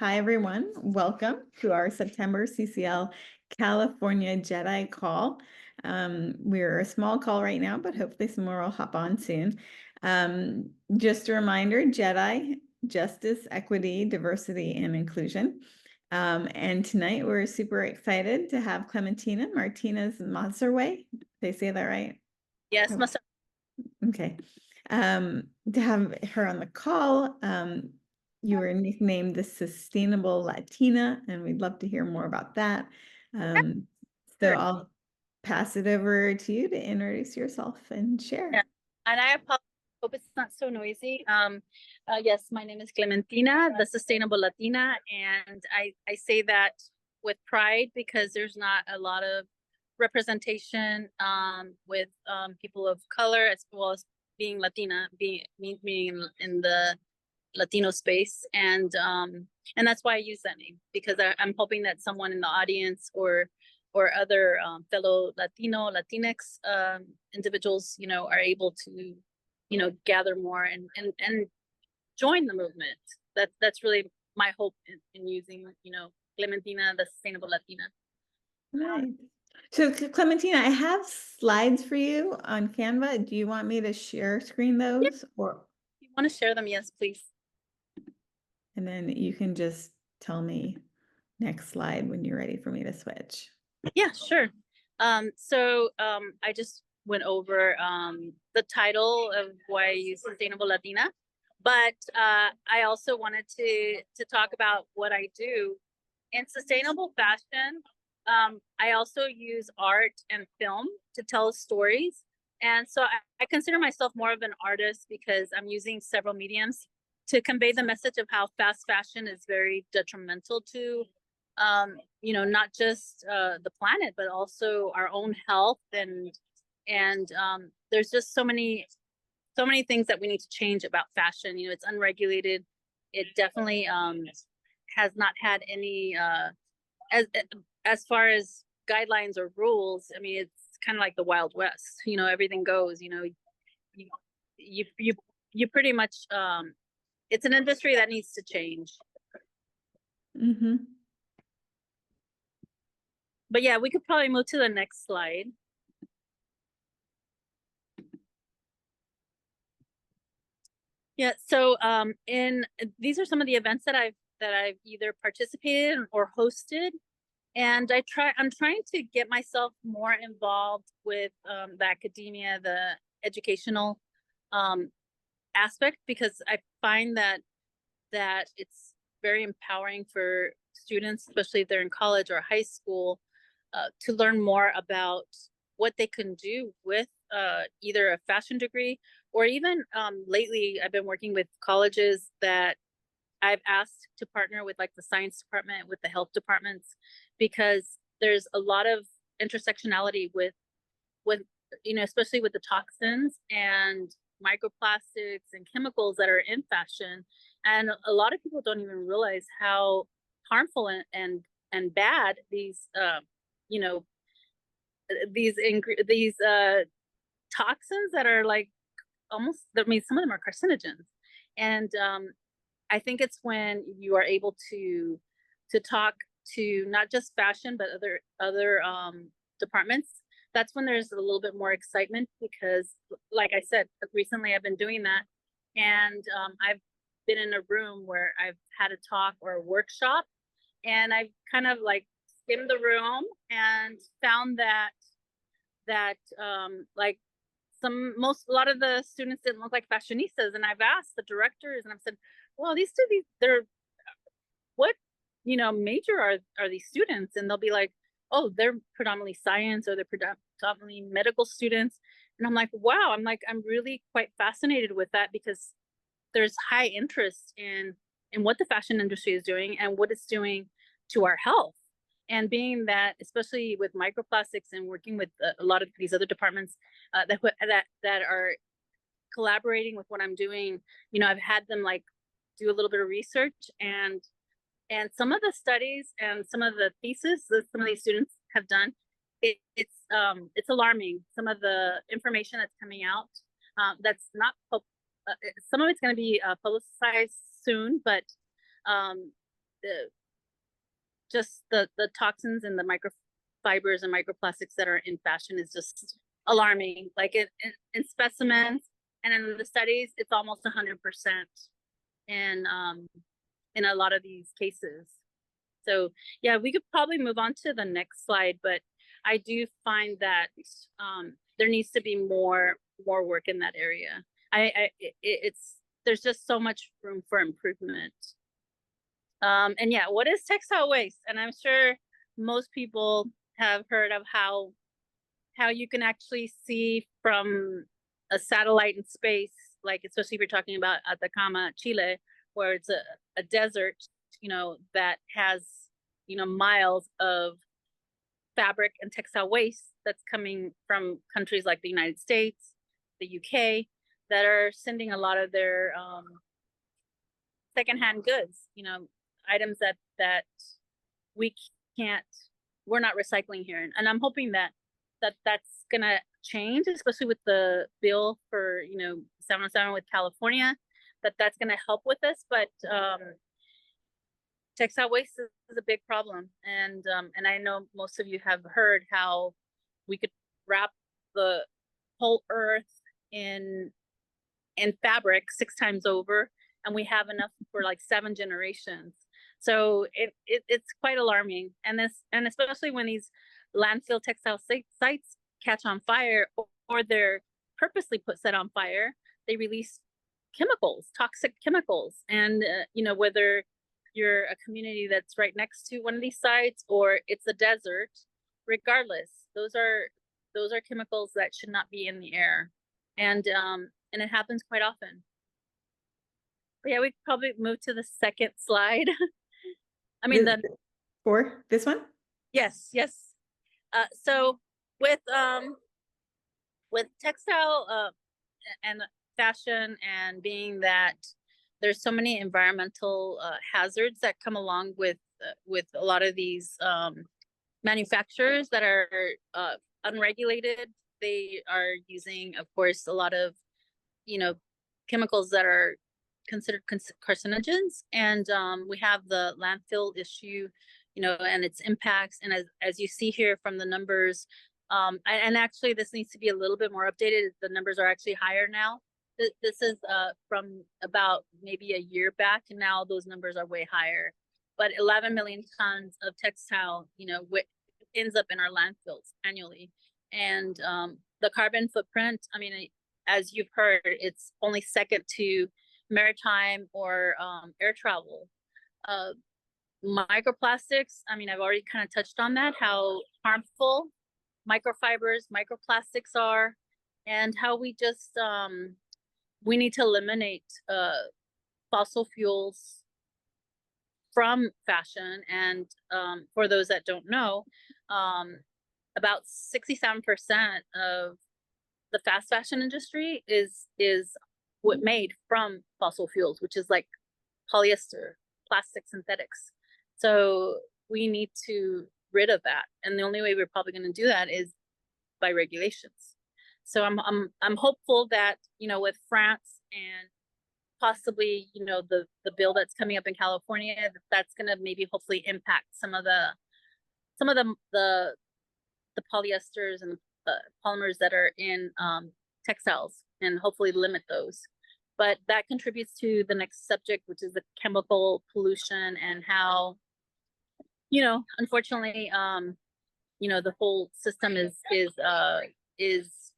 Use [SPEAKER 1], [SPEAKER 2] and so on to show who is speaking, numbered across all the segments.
[SPEAKER 1] Hi, everyone. Welcome to our September CCL California JEDI call. We're a small call right now, but hopefully some more will hop on soon. Just a reminder, JEDI, Justice, Equity, Diversity, and Inclusion. And tonight we're super excited to have Clementina Martinez-Masarweh. Did they say that right?
[SPEAKER 2] Yes,
[SPEAKER 1] Okay. To have her on the call. You were nicknamed the Sustainable Latina, and we'd love to hear more about that. So
[SPEAKER 2] sure.
[SPEAKER 1] I'll pass it over to you to introduce yourself and share.
[SPEAKER 2] Yeah. And I apologize. Hope it's not so noisy. Yes, my name is Clementina, the Sustainable Latina, and I say that with pride because there's not a lot of representation with people of color as well as being Latina, being in the Latino space, and that's why I use that name, because I'm hoping that someone in the audience or other fellow Latinx individuals, are able to, gather more and join the movement. That's really my hope in using, Clementina, the Sustainable Latina.
[SPEAKER 1] Right. So Clementina, I have slides for you on Canva. Do you want me to share screen those, or
[SPEAKER 2] If you want to share them, yes, please.
[SPEAKER 1] and then you can just tell me next slide when you're ready for me to switch.
[SPEAKER 2] Yeah, sure. I just went over the title of why I use Sustainable Latina, but I also wanted to talk about what I do in sustainable fashion. I also use art and film to tell stories, and so I consider myself more of an artist because I'm using several mediums to convey the message of how fast fashion is very detrimental to not just the planet, but also our own health, and there's just so many things that we need to change about fashion. It's unregulated. It definitely has not had any as far as guidelines or rules. I mean, it's kind of like the Wild West. Everything goes. You pretty much it's an industry that needs to change.
[SPEAKER 1] Mm-hmm.
[SPEAKER 2] But yeah, we could probably move to the next slide. Yeah, so in these are some of the events that I've either participated in or hosted, and I'm trying to get myself more involved with the academia, the educational aspect, because I find that it's very empowering for students, especially if they're in college or high school, to learn more about what they can do with either a fashion degree, or even lately I've been working with colleges that I've asked to partner with, like the science department, with the health departments, because there's a lot of intersectionality with especially with the toxins and microplastics and chemicals that are in fashion. And a lot of people don't even realize how harmful and bad these these toxins that are like almost, I mean, some of them are carcinogens. And I think it's when you are able to talk to not just fashion but other departments, that's when there's a little bit more excitement, because like I said, recently I've been doing that, and I've been in a room where I've had a talk or a workshop, and I've kind of like skimmed the room and found that like a lot of the students didn't look like fashionistas. And I've asked the directors, and I've said, well, they're what major are these students? And they'll be like, oh, they're predominantly science, or they're predominantly medical students. And I'm like, wow, I'm really quite fascinated with that, because there's high interest in what the fashion industry is doing and what it's doing to our health. And being that, especially with microplastics and working with a lot of these other departments that are collaborating with what I'm doing, I've had them like do a little bit of research, and some of the studies and some of the thesis that some of these students have done, it's alarming. Some of the information that's coming out, that's not some of it's going to be publicized soon, but the just the toxins and the microfibers and microplastics that are in fashion is just alarming. Like in specimens and in the studies, it's almost 100% in a lot of these cases. So yeah, we could probably move on to the next slide, but I do find that there needs to be more work in that area. It's there's just so much room for improvement. And yeah, what is textile waste? And I'm sure most people have heard of how you can actually see from a satellite in space, like especially if you're talking about Atacama, Chile, where it's a desert, you know, that has, you know, miles of fabric and textile waste that's coming from countries like the United States, the UK, that are sending a lot of their secondhand goods, you know, items that we're not recycling here. And I'm hoping that's gonna change, especially with the bill for, you know, 707 with California, that's gonna help with this. But textile waste is a big problem, and I know most of you have heard how we could wrap the whole earth in fabric 6 times over, and we have enough for like 7 generations. So it's quite alarming, and especially when these landfill textile sites catch on fire, or they're purposely set on fire, they release chemicals, toxic chemicals, and you know, whether you're a community that's right next to one of these sites or it's a desert, regardless, those are chemicals that should not be in the air, and it happens quite often. But yeah, we could probably move to the second slide. I mean,
[SPEAKER 1] for this one.
[SPEAKER 2] Yes. So with textile and fashion, and being that there's so many environmental hazards that come along with a lot of these manufacturers that are unregulated. They are using, of course, a lot of, you know, chemicals that are considered carcinogens, and we have the landfill issue, you know, and its impacts. And as you see here from the numbers, and actually this needs to be a little bit more updated. The numbers are actually higher now. This is from about maybe a year back, and now those numbers are way higher. But 11 million tons of textile, you know, ends up in our landfills annually. And the carbon footprint, I mean, as you've heard, it's only second to maritime or air travel. Microplastics, I mean, I've already kind of touched on that, how harmful microfibers, microplastics are, and how we just we need to eliminate fossil fuels from fashion. And for those that don't know, about 67% of the fast fashion industry is what made from fossil fuels, which is like polyester, plastic synthetics. So we need to rid of that, and the only way we're probably going to do that is by regulations. So I'm hopeful that, you know, with France and possibly, you know, the bill that's coming up in California, that's going to maybe hopefully impact some of the polyesters and polymers that are in textiles, and hopefully limit those. But that contributes to the next subject, which is the chemical pollution, and how, you know, unfortunately, you know, the whole system is it's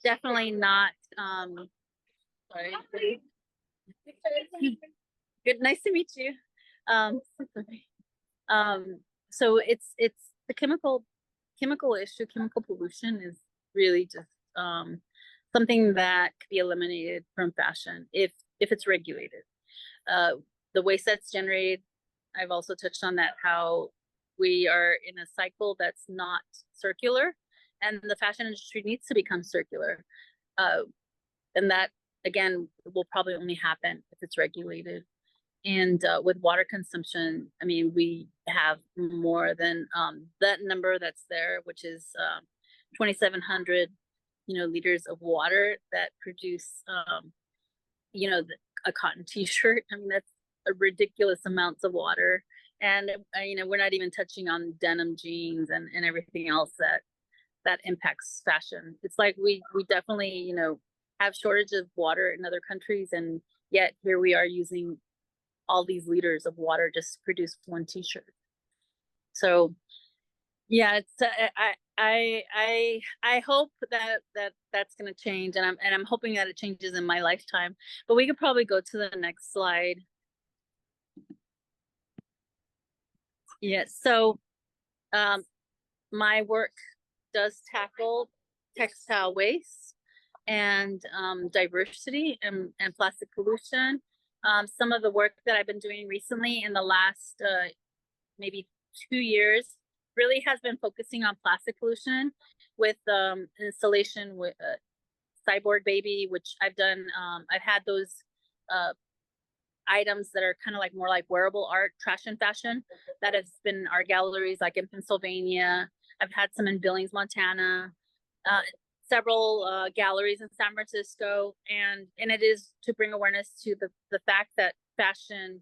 [SPEAKER 2] definitely not sorry. Good, nice to meet you. So it's the chemical issue. Chemical pollution is really just something that could be eliminated from fashion if it's regulated. The waste that's generated, I've also touched on that, how we are in a cycle that's not circular, and the fashion industry needs to become circular. And that, again, will probably only happen if it's regulated. And with water consumption, I mean, we have more than that number that's there, which is 2,700, you know, liters of water that produce, you know, a cotton t-shirt. I mean, that's a ridiculous amounts of water. And you know, we're not even touching on denim jeans and everything else that impacts fashion. It's like we definitely, you know, have shortage of water in other countries, and yet here we are using all these liters of water just to produce one t-shirt. So yeah, it's I hope that's going to change, and I'm hoping that it changes in my lifetime. But we could probably go to the next slide. Yes, so my work does tackle textile waste and diversity and plastic pollution. Some of the work that I've been doing recently in the last maybe 2 years really has been focusing on plastic pollution with installation with Cyborg Baby, which I've done. I've had those items that are kind of like more like wearable art, trash and fashion, that has been in art galleries like in Pennsylvania. I've had some in Billings, Montana, several galleries in San Francisco, and it is to bring awareness to the fact that fashion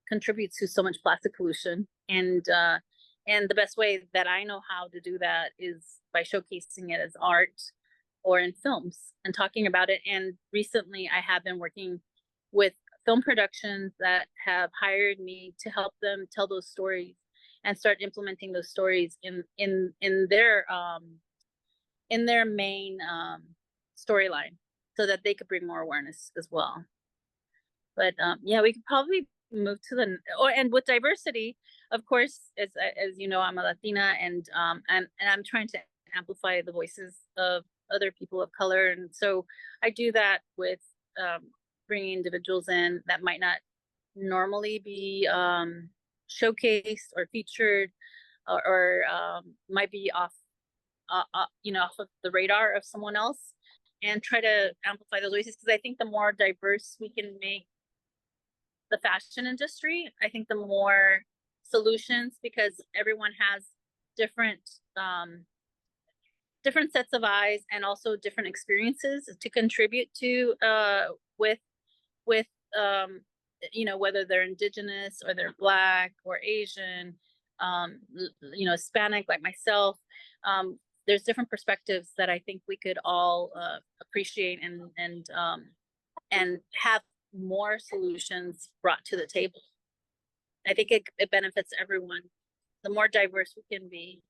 [SPEAKER 2] contributes to so much plastic pollution, and the best way that I know how to do that is by showcasing it as art or in films and talking about it. And recently I have been working with film productions that have hired me to help them tell those stories and start implementing those stories in their main storyline, so that they could bring more awareness as well. But yeah, we could probably move to the and with diversity, of course, as you know, I'm a Latina, and I'm trying to amplify the voices of other people of color, and so I do that with bringing individuals in that might not normally be showcased or featured, or might be off you know, off of the radar of someone else, and try to amplify those voices, because I think the more diverse we can make the fashion industry, I think the more solutions, because everyone has different different sets of eyes and also different experiences to contribute to with you know, whether they're indigenous or they're Black or Asian, you know, Hispanic like myself. There's different perspectives that I think we could all appreciate and have more solutions brought to the table. I think it benefits everyone. The more diverse we can be,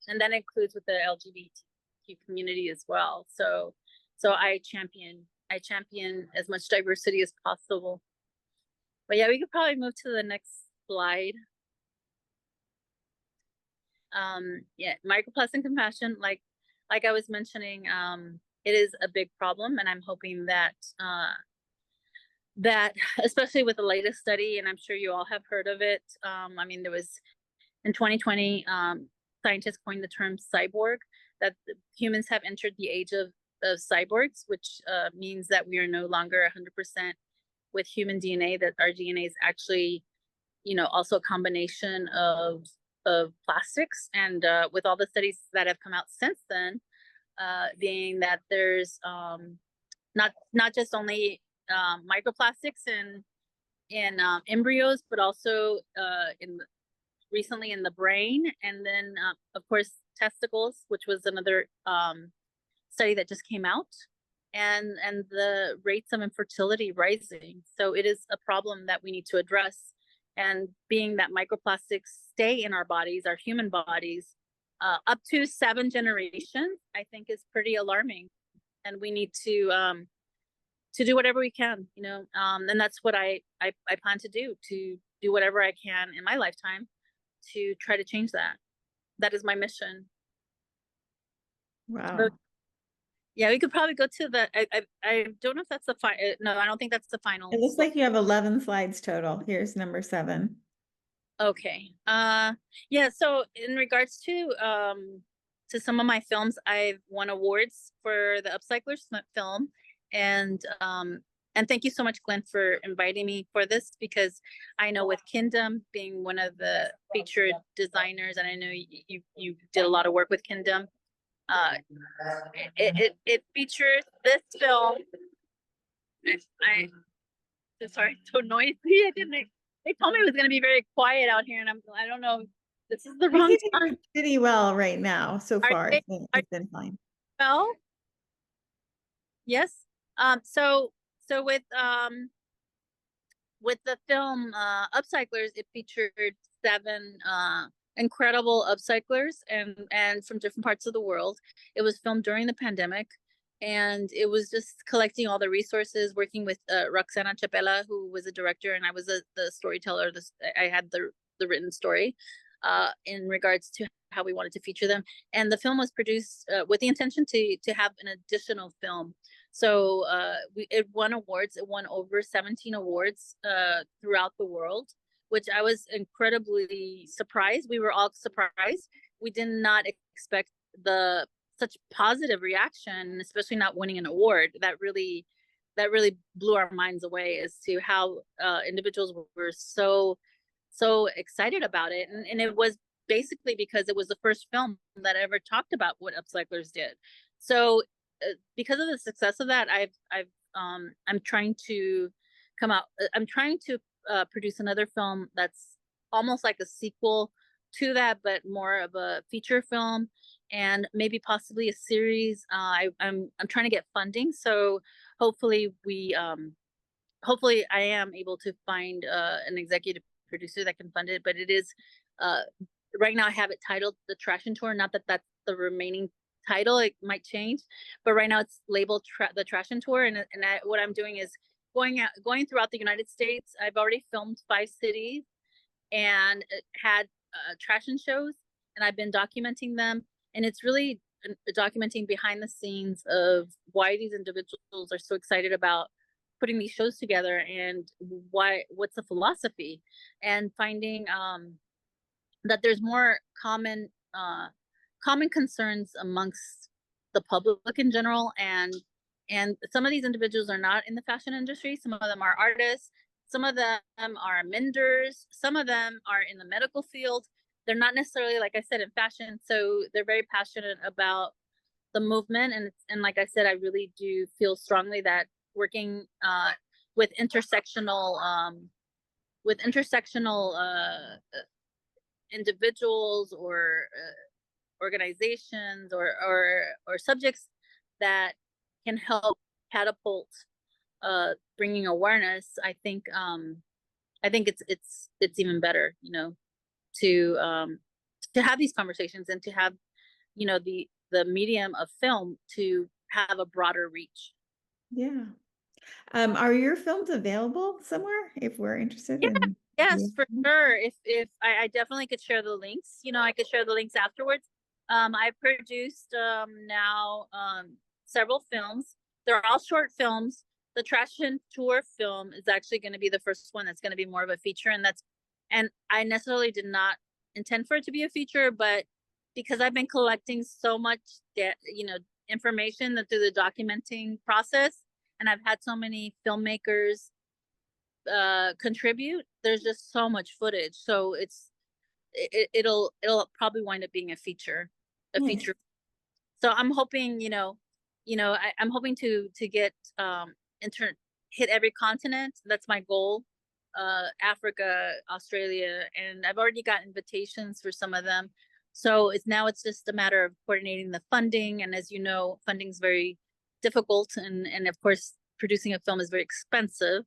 [SPEAKER 2] and that includes with the LGBTQ community as well. So I champion as much diversity as possible. But yeah, we could probably move to the next slide. Yeah, microplastic compassion, like I was mentioning, it is a big problem, and I'm hoping that that especially with the latest study, and I'm sure you all have heard of it. I mean, there was in 2020, scientists coined the term cyborg, that humans have entered the age of cyborgs, which means that we are no longer 100% with human DNA, that our DNA is actually, you know, also a combination of plastics. And with all the studies that have come out since then, being that there's not just only microplastics in embryos, but also recently in the brain, and then of course testicles, which was another study that just came out, and the rates of infertility rising. So it is a problem that we need to address. And being that microplastics stay in our bodies, our human bodies, up to 7 generations, I think is pretty alarming. And we need to do whatever we can, you know, and that's what I plan to do whatever I can in my lifetime to try to change that. That is my mission.
[SPEAKER 1] Wow.
[SPEAKER 2] But yeah, we could probably go to the, I don't know if that's the final. No, I don't think that's the final.
[SPEAKER 1] It looks like you have 11 slides total. Here's number 7.
[SPEAKER 2] Okay. Yeah, so in regards to some of my films, I've won awards for the Upcyclers film, and thank you so much, Glenn, for inviting me for this, because I know with Kingdom being one of the featured designers, and I know you did a lot of work with Kingdom. It features this film. Sorry, so noisy. I didn't. They told me it was going to be very quiet out here, and I don't know. This is the
[SPEAKER 1] I
[SPEAKER 2] wrong
[SPEAKER 1] can hear
[SPEAKER 2] time.
[SPEAKER 1] you pretty well right now. So
[SPEAKER 2] Are
[SPEAKER 1] far,
[SPEAKER 2] they? Are
[SPEAKER 1] it's been fine.
[SPEAKER 2] well? Yes. So with the film Upcyclers, it featured 7 incredible upcyclers and from different parts of the world. It was filmed during the pandemic, and it was just collecting all the resources, working with Roxana Chapela, who was a director, and I was the storyteller. I had the written story in regards to how we wanted to feature them. And the film was produced with the intention to have an additional film. So it won awards. It won over 17 awards throughout the world, which I was incredibly surprised. We were all surprised. We did not expect such positive reaction, especially not winning an award. That really blew our minds away as to how individuals were so excited about it. And it was basically because it was the first film that ever talked about what upcyclers did. So because of the success of that, I'm trying to produce another film that's almost like a sequel to that, but more of a feature film, and maybe possibly a series. I'm trying to get funding, so hopefully hopefully I am able to find an executive producer that can fund it. But it is right now I have it titled The Trash and Tour. Not that that's the remaining title, it might change, but right now it's labeled The Trash and Tour. And what I'm doing is going throughout the United States. I've already filmed 5 cities and had trash and shows, and I've been documenting them. And it's really documenting behind the scenes of why these individuals are so excited about putting these shows together, and what's the philosophy, and finding that there's more common concerns amongst the public in general. And some of these individuals are not in the fashion industry. Some of them are artists. Some of them are menders. Some of them are in the medical field. They're not necessarily, like I said, in fashion. So they're very passionate about the movement. And like I said, I really do feel strongly that working with intersectional individuals or organizations or subjects that can help catapult bringing awareness, I think it's even better, to have these conversations, and to have the medium of film to have a broader reach.
[SPEAKER 1] Yeah. Are your films available somewhere if we're interested
[SPEAKER 2] Yeah,
[SPEAKER 1] in?
[SPEAKER 2] yes, for sure. If I definitely could share the links, I could share the links afterwards. I produced now several films. They're all short films. The Trash and Tour film is actually going to be the first one that's going to be more of a feature, and I necessarily did not intend for it to be a feature, but because I've been collecting so much information through the documenting process, and I've had so many filmmakers contribute, there's just so much footage, so it'll probably wind up being a feature.
[SPEAKER 1] Nice.
[SPEAKER 2] So I'm hoping I'm hoping to get hit every continent. That's my goal. Africa, Australia, and I've already got invitations for some of them. So it's just a matter of coordinating the funding, and as you know, funding's very difficult, and of course producing a film is very expensive.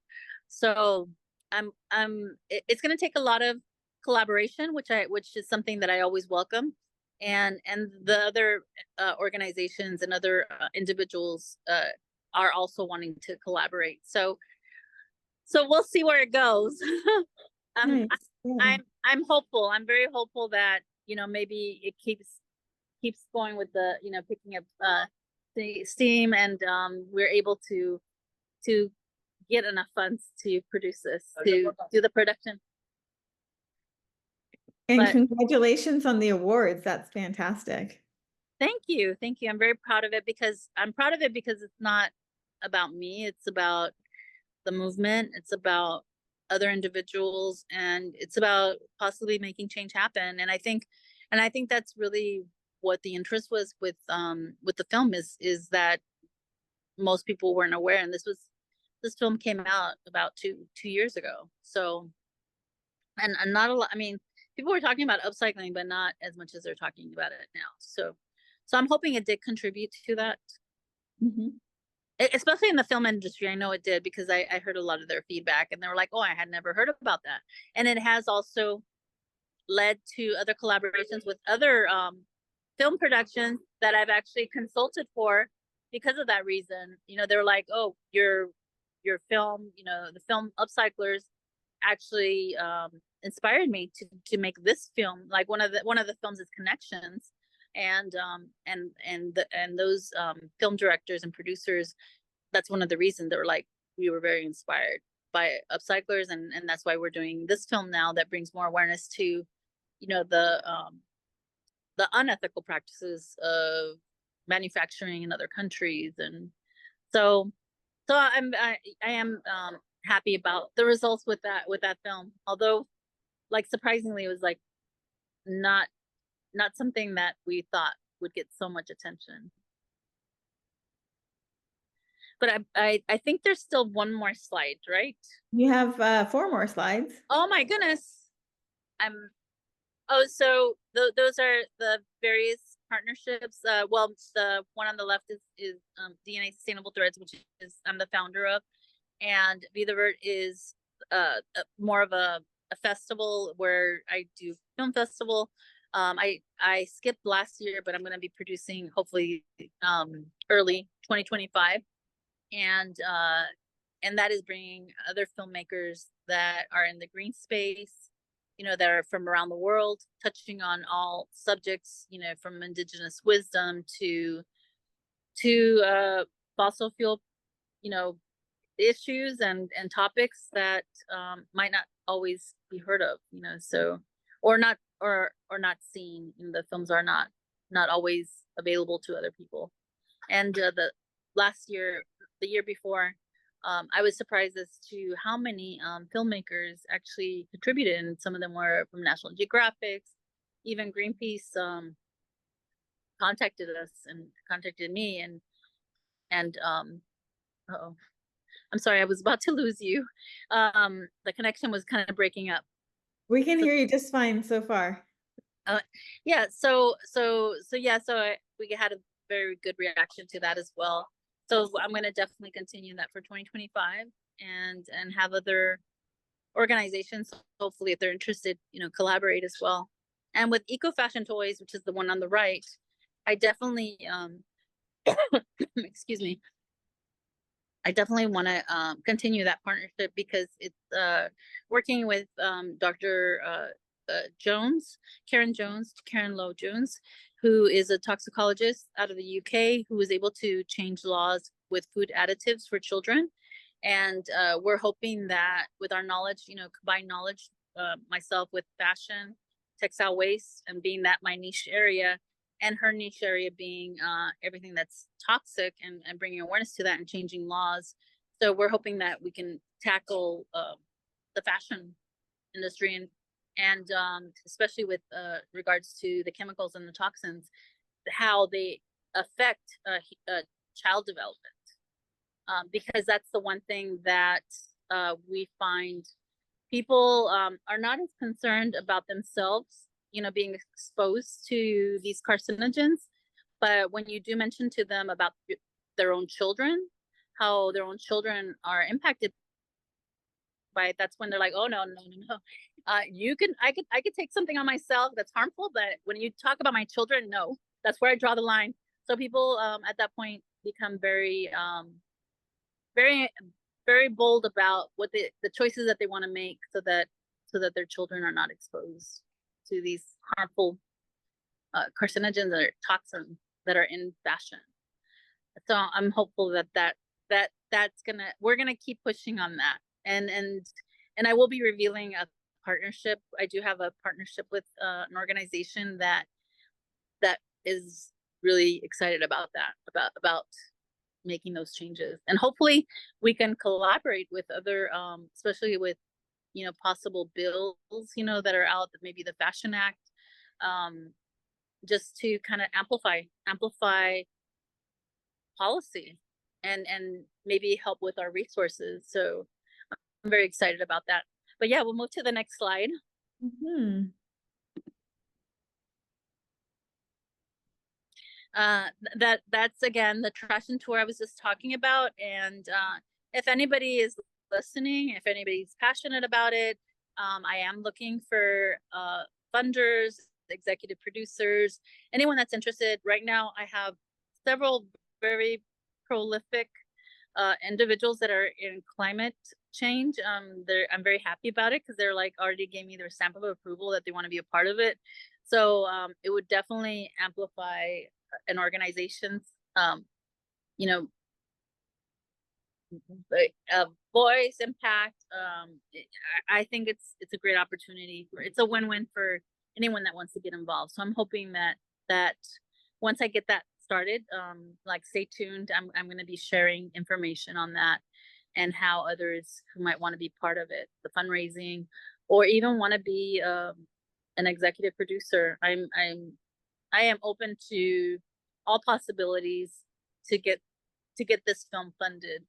[SPEAKER 2] So it's going to take a lot of collaboration, which is something that I always welcome, and the other organizations and other individuals are also wanting to collaborate. So we'll see where it goes.
[SPEAKER 1] Nice. Yeah.
[SPEAKER 2] I'm hopeful. I'm very hopeful that maybe it keeps going with the picking up the steam, and we're able to get enough funds to produce this, to do the production.
[SPEAKER 1] And congratulations on the awards. That's fantastic.
[SPEAKER 2] Thank you. I'm very proud of it, because it's not about me. It's about the movement. It's about other individuals, and it's about possibly making change happen. And I think that's really what the interest was with the film, is that most people weren't aware. And this was this film came out about two years ago. So, and not a lot. I mean, people were talking about upcycling, but not as much as they're talking about it now. So I'm hoping it did contribute to that.
[SPEAKER 1] Mhm.
[SPEAKER 2] Especially in the film industry. I know it did, because I heard a lot of their feedback, and they were like, oh, I had never heard about that. And it has also led to other collaborations with other film productions that I've actually consulted for because of that reason. They're like, oh, your film, the film Upcyclers actually inspired me to make this film. Like one of the films is Connections, and those film directors and producers, that's one of the reasons they were like, we were very inspired by Upcyclers, and that's why we're doing this film now that brings more awareness to the unethical practices of manufacturing in other countries. And so I am happy about the results with that film, although, like, surprisingly, it was like not something that we thought would get so much attention. But I think there's still one more slide, right?
[SPEAKER 1] You have 4 more slides.
[SPEAKER 2] Oh my goodness. I'm Oh, so those are the various partnerships. Well, the one on the left is DNA Sustainable Threads, which is I'm the founder of, and Be the Vert is more of a festival where I do film festival. I skipped last year, but I'm going to be producing hopefully early 2025, and that is bringing other filmmakers that are in the green space, that are from around the world, touching on all subjects, from indigenous wisdom to fossil fuel, you know, issues and topics that might not always be heard of, so or not seen. The films are not always available to other people. And the year before, I was surprised as to how many filmmakers actually contributed, and some of them were from National Geographic. Even Greenpeace contacted me, and oh, I'm sorry, I was about to lose you. The connection was kind of breaking up.
[SPEAKER 1] We can hear you just fine so far.
[SPEAKER 2] Yeah, we had a very good reaction to that as well. So I'm going to definitely continue that for 2025, and have other organizations, hopefully, if they're interested, collaborate as well. And with Eco Fashion Toys, which is the one on the right, I definitely excuse me, I definitely want to continue that partnership, because it's working with Dr. Jones, Karen Lowe Jones, who is a toxicologist out of the UK, who was able to change laws with food additives for children. And we're hoping that with our knowledge, combined knowledge, myself with fashion, textile waste, and being that my niche area, and her niche area being everything that's toxic, and bringing awareness to that and changing laws. So we're hoping that we can tackle the fashion industry, and especially with regards to the chemicals and the toxins, how they affect child development. Because that's the one thing that we find people are not as concerned about themselves, being exposed to these carcinogens. But when you do mention to them about their own children, how their own children are impacted by it, that's when they're like, oh, no. I could take something on myself that's harmful, but when you talk about my children, no, that's where I draw the line. So people at that point become very very bold about what the choices that they want to make, so that their children are not exposed to these harmful carcinogens or toxins that are in fashion. So I'm hopeful we're gonna keep pushing on that, and I will be revealing a partnership. I do have a partnership with an organization that is really excited about that, about making those changes. And hopefully we can collaborate with other especially with possible bills that are out, that maybe the Fashion Act, just to kind of amplify policy, and maybe help with our resources. So I'm very excited about that. But yeah, we'll move to the next slide.
[SPEAKER 1] Mhm.
[SPEAKER 2] That's again the trash and tour I was just talking about. And if anybody is listening, if anybody's passionate about it, I am looking for funders, executive producers, anyone that's interested. Right now, I have several very prolific individuals that are in climate change. I'm very happy about it because they're like already gave me their stamp of approval that they want to be a part of it. So it would definitely amplify an organization's, you know, voice impact. I think it's a great opportunity. It's a win-win for anyone that wants to get involved. So I'm hoping that once I get that started, like stay tuned. I'm going to be sharing information on that and how others who might want to be part of it, the fundraising, or even want to be an executive producer. I am open to all possibilities to get this film funded.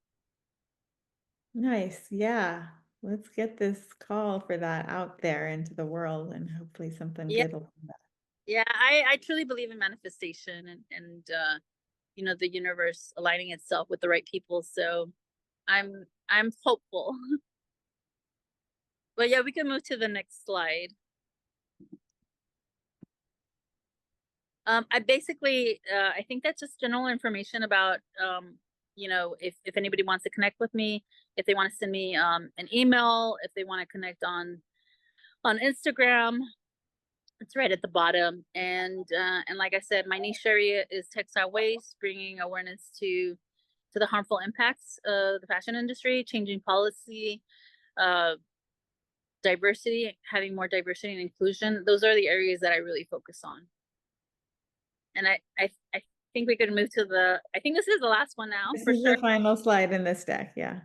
[SPEAKER 1] Nice. Yeah. Let's get this call for that out there into the world, and hopefully something
[SPEAKER 2] Yeah,
[SPEAKER 1] good will come back.
[SPEAKER 2] yeah. I truly believe in manifestation and you know, the universe aligning itself with the right people. So I'm hopeful. But yeah, we can move to the next slide. I basically, I think that's just general information about, you know, if anybody wants to connect with me, if they want to send me an email, if they want to connect on Instagram, it's right at the bottom. And like I said, my niche area is textile waste, bringing awareness to the harmful impacts of the fashion industry, changing policy, uh, diversity, having more diversity and inclusion. Those are the areas that I really focus on. And I think we could move to I think this is the last one now
[SPEAKER 1] This
[SPEAKER 2] for
[SPEAKER 1] is the
[SPEAKER 2] sure.
[SPEAKER 1] final slide in this deck. Yeah.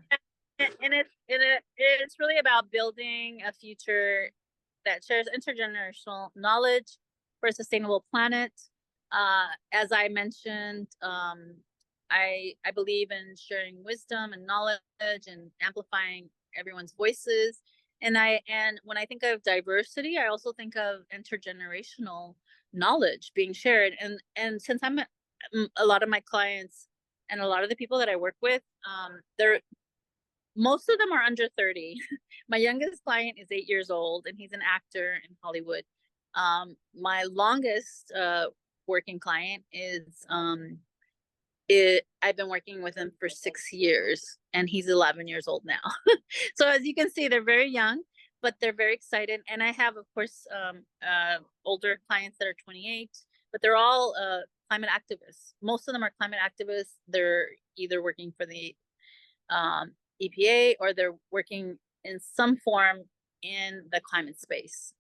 [SPEAKER 2] It's really about building a future that shares intergenerational knowledge for a sustainable planet. As I mentioned, I believe in sharing wisdom and knowledge and amplifying everyone's voices. And when I think of diversity, I also think of intergenerational knowledge being shared. And since I'm a lot of my clients and a lot of the people that I work with, they're most of them are under 30. My youngest client is 8 years old and he's an actor in Hollywood. My longest working client is I've been working with him for 6 years and he's 11 years old now. So as you can see, they're very young, but they're very excited. And I have, of course, older clients that are 28, but they're all climate activists. Most of them are climate activists. They're either working for the EPA or they're working in some form in the climate space.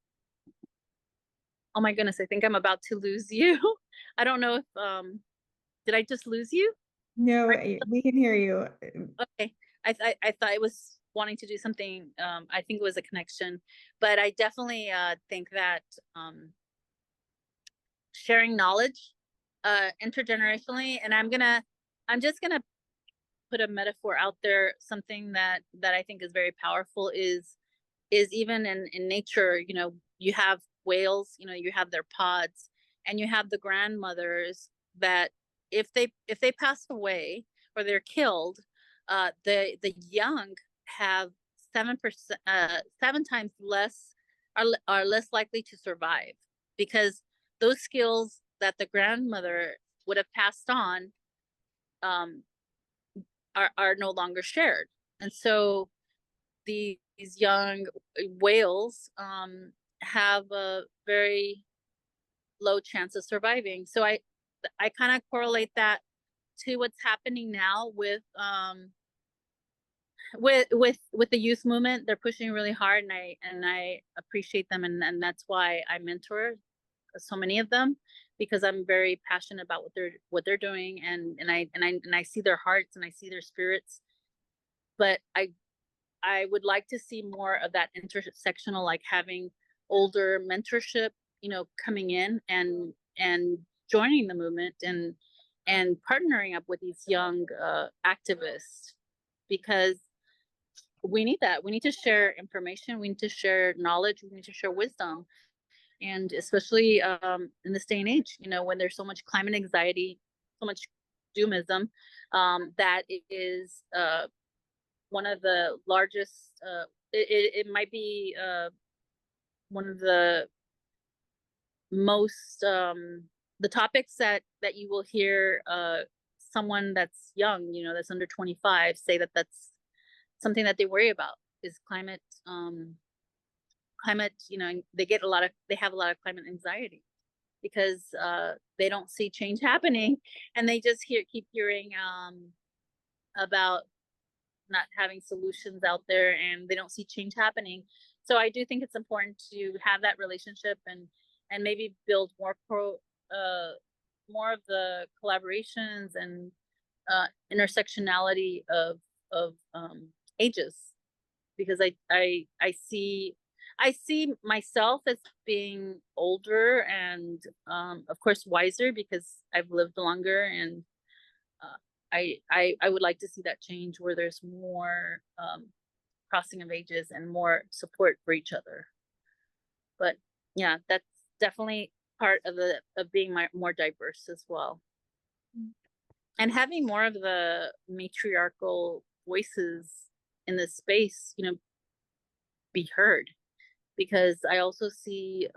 [SPEAKER 2] Oh my goodness, I think I'm about to lose you. I don't know if did I just lose you?
[SPEAKER 1] No, we can hear you.
[SPEAKER 2] Okay. I thought I was wanting to do something. I think it was a connection, but I definitely think that sharing knowledge intergenerationally, and I'm just gonna put a metaphor out there. Something that I think is very powerful is even in nature. You know, you have whales. You know, you have their pods, and you have the grandmothers that if they pass away or they're killed, the young have 7%, 7 times less are less likely to survive because those skills that the grandmother would have passed on um, are no longer shared, and so these young whales have a very low chance of surviving. So I kind of correlate that to what's happening now with the youth movement. They're pushing really hard, and I appreciate them, and that's why I mentor so many of them, because I'm very passionate about what they're doing, and I see their hearts and I see their spirits. But I would like to see more of that intersectional, like having older mentorship, you know, coming in and joining the movement and partnering up with these young activists, because we need that. We need to share information. We need to share knowledge. We need to share wisdom. And especially in this day and age, when there's so much climate anxiety, so much doomism, that is one of the largest, it might be one of the most, the topics that you will hear someone that's young, that's under 25, say that that's something that they worry about, is climate, they have a lot of climate anxiety, because they don't see change happening, and they just keep hearing about not having solutions out there, and they don't see change happening. So I do think it's important to have that relationship, and maybe build more of the collaborations and intersectionality of ages, because I see myself as being older and of course wiser, because I've lived longer, and I would like to see that change, where there's more crossing of ages and more support for each other. But yeah, that's definitely part of being more diverse as well, and having more of the matriarchal voices in this space, be heard, because I also see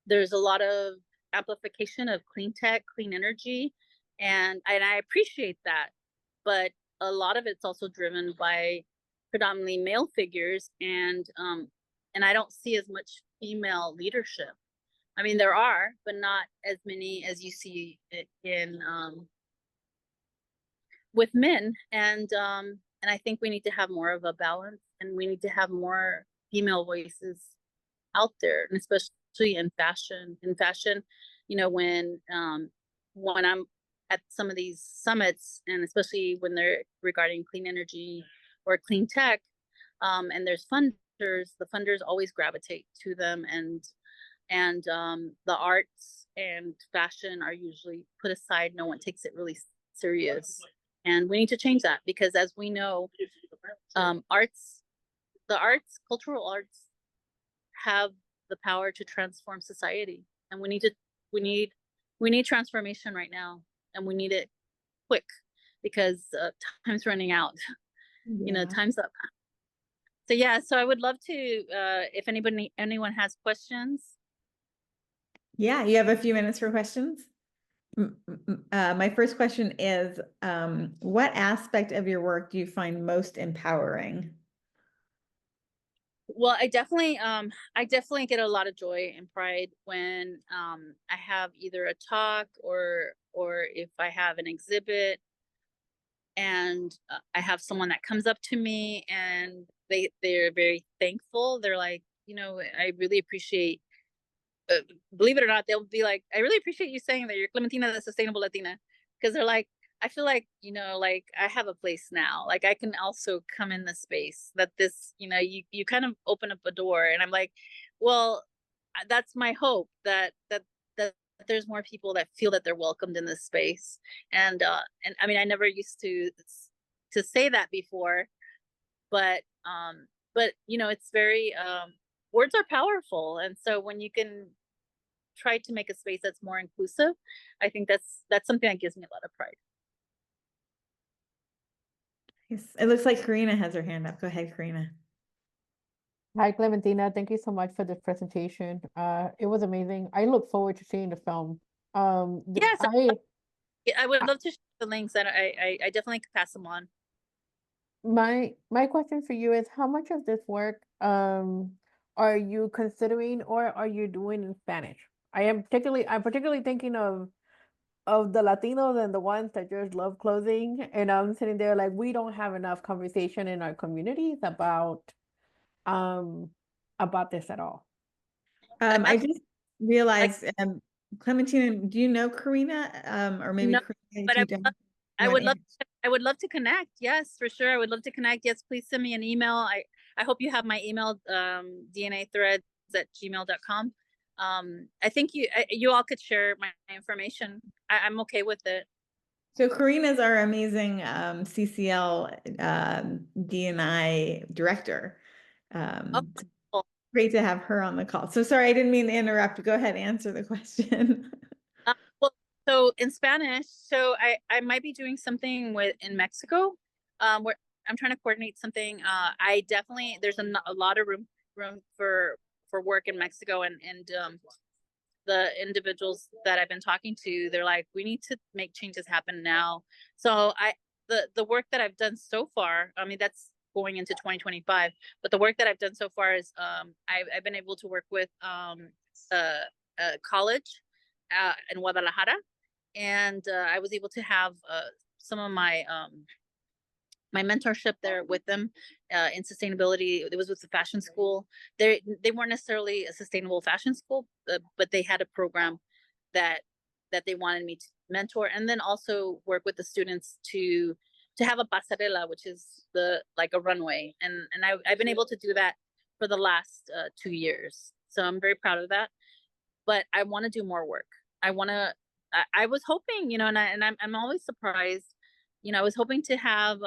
[SPEAKER 2] there's a lot of amplification of clean tech, clean energy, and I appreciate that, but a lot of it's also driven by predominantly male figures, and I don't see as much female leadership. I mean, there are, but not as many as you see in with men, and I think we need to have more of a balance, and we need to have more female voices out there, and especially in fashion. When I'm at some of these summits, and especially when they're regarding clean energy or clean tech, and there's funders, the funders always gravitate to them, and the arts and fashion are usually put aside. No one takes it really serious, and we need to change that, because as we know, cultural arts have the power to transform society, and we need transformation right now, and we need it quick, because time's running out. Time's up. So yeah, so I would love to, if anyone has questions.
[SPEAKER 1] Yeah, you have a few minutes for questions. My first question is, what aspect of your work do you find most empowering?
[SPEAKER 2] Well, I definitely get a lot of joy and pride when I have either a talk or if I have an exhibit, and I have someone that comes up to me, and they're very thankful. They're like, I really appreciate, believe it or not, they'll be like, I really appreciate you saying that you're Clementina, the Sustainable Latina, because they're like, I feel like, like I have a place now. Like I can also come in the space that this, you kind of open up a door, and I'm like, well, that's my hope, that there's more people that feel that they're welcomed in this space. And I mean, I never used to say that before, but it's very, words are powerful. And so when you can try to make a space that's more inclusive, I think that's something that gives me a lot of pride.
[SPEAKER 1] Yes, it looks like Karina has her hand up. Go ahead, Karina.
[SPEAKER 3] Hi, Clementina. Thank you so much for this presentation. It was amazing. I look forward to seeing the film.
[SPEAKER 2] Yes, I would love to share the links, and I definitely could pass them on.
[SPEAKER 3] My question for you is, how much of this work are you considering, or are you doing in Spanish? I'm particularly thinking of the Latinos and the ones that just love clothing, and I'm sitting there like, we don't have enough conversation in our communities about this at all.
[SPEAKER 1] I just realized, Clementina, do you know Karina? Or maybe
[SPEAKER 2] no,
[SPEAKER 1] Karina,
[SPEAKER 2] but I would love to connect. Yes, for sure. I would love to connect. Yes, please send me an email. I hope you have my email, dnathreads@gmail.com. I think you all could share my information. I'm okay with it.
[SPEAKER 1] So Karina's our amazing CCL D&I director.
[SPEAKER 2] Oh, cool.
[SPEAKER 1] Great to have her on the call. So sorry, I didn't mean to interrupt. Go ahead, answer the question.
[SPEAKER 2] Well, so in Spanish, so I might be doing something in Mexico, where I'm trying to coordinate something. I definitely there's a lot of room for work in Mexico, and the individuals that I've been talking to, they're like, we need to make changes happen now. So the work that I've done so far, I mean, that's going into 2025, but the work that I've done so far is I've been able to work with a college in Guadalajara, and I was able to have some of my mentorship there with them in sustainability. It was with the fashion school. They weren't necessarily a sustainable fashion school, but they had a program that they wanted me to mentor, and then also work with the students to have a pasarela, which is like a runway, and I've been able to do that for the last 2 years. So I'm very proud of that. But I want to do more work. I was hoping, and I'm always surprised. I was hoping to have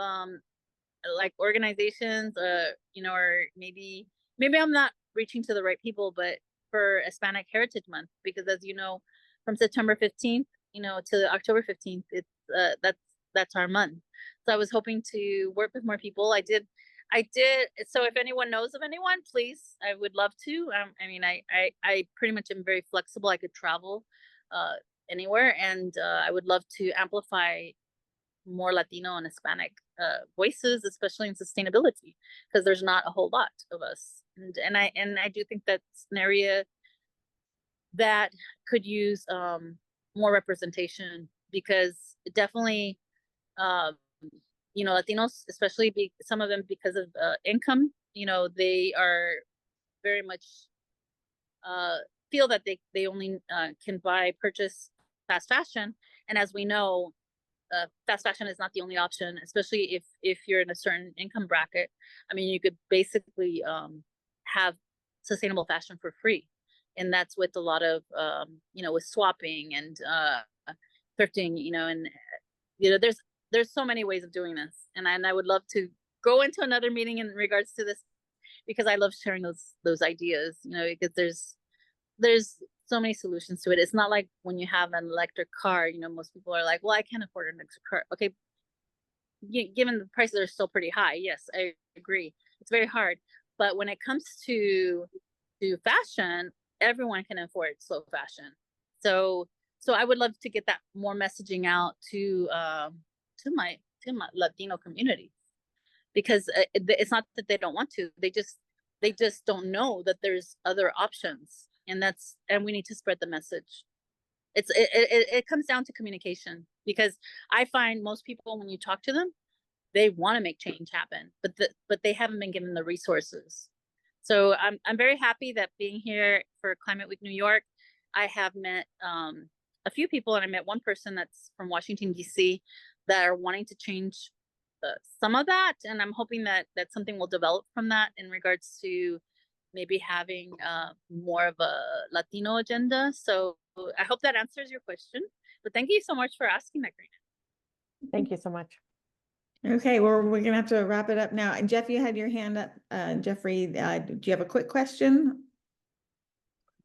[SPEAKER 2] like organizations, or maybe I'm not reaching to the right people, but for Hispanic Heritage Month, because as you know, from September 15th, to October 15th, it's that's our month. So I was hoping to work with more people. I did. So if anyone knows of anyone, please, I would love to. I mean, I pretty much am very flexible. I could travel anywhere, and I would love to amplify more Latino and Hispanic voices, especially in sustainability, because there's not a whole lot of us. And I do think that's an area that could use more representation, because definitely, Latinos, especially some of them, because of income, they are very much feel that they only can purchase fast fashion. And as we know, fast fashion is not the only option, especially if you're in a certain income bracket. I mean, you could basically have sustainable fashion for free, and that's with a lot of with swapping and thrifting, and there's so many ways of doing this, and I would love to go into another meeting in regards to this, because I love sharing those ideas, because there's so many solutions to it. It's not like when you have an electric car, most people are like, well, I can't afford an electric car. Okay, given the prices are still pretty high, yes, I agree, it's very hard. But when it comes to fashion, everyone can afford slow fashion. So I would love to get that more messaging out to my Latino community, because it's not that they don't want to, they just don't know that there's other options, and we need to spread the message. It comes down to communication, because I find most people, when you talk to them, they want to make change happen, but they haven't been given the resources. So I'm very happy that being here for Climate Week New York, I have met a few people, and I met one person that's from Washington, D.C., that are wanting to change some of that, and I'm hoping that something will develop from that in regards to maybe having more of a Latino agenda. So I hope that answers your question. But thank you so much for asking that, Karina.
[SPEAKER 3] Thank you so much.
[SPEAKER 1] Okay, well, we're gonna have to wrap it up now. Jeff, you had your hand up. Jeffrey, do you have a quick question?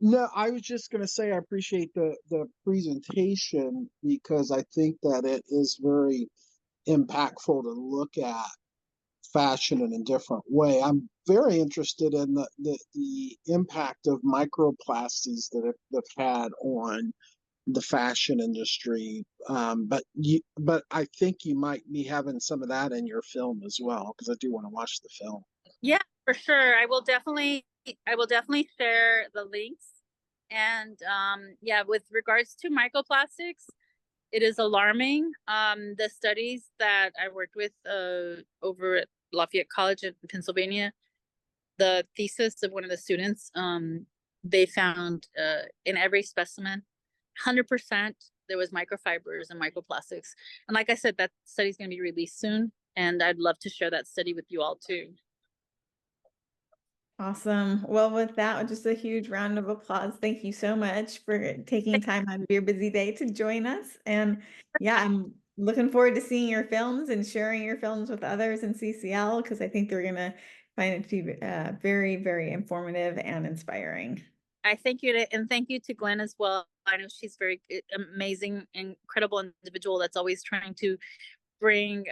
[SPEAKER 4] No, I was just going to say I appreciate the presentation, because I think that it is very impactful to look at fashion in a different way. I'm very interested in the impact of microplastics that have had on the fashion industry. But I think you might be having some of that in your film as well, because I do want to watch the film.
[SPEAKER 2] Yeah, for sure. I will definitely share the links. And yeah, with regards to microplastics, it is alarming. The studies that I worked with over at Lafayette College in Pennsylvania, the thesis of one of the students, they found in every specimen, 100% there was microfibers and microplastics. And like I said, that study is going to be released soon, and I'd love to share that study with you all too.
[SPEAKER 1] Awesome. Well, with that, just a huge round of applause. Thank you so much for taking time out of your busy day to join us. And yeah, I'm looking forward to seeing your films and sharing your films with others in CCL, because I think they're going to find it to be very, very informative and inspiring.
[SPEAKER 2] I thank you and thank you to Glenn as well. I know she's very amazing, incredible individual that's always trying to bring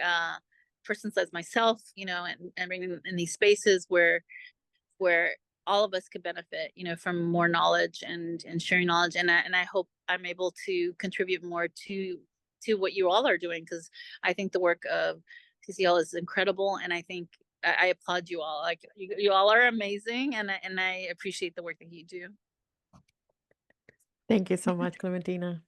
[SPEAKER 2] persons as myself, you know, and bring them in these spaces where all of us could benefit, you know, from more knowledge and sharing knowledge. And I hope I'm able to contribute more to what you all are doing, because I think the work of CCL is incredible, and I think I applaud you all. Like you all are amazing, and I appreciate the work that you do.
[SPEAKER 3] Thank you so much, Clementina.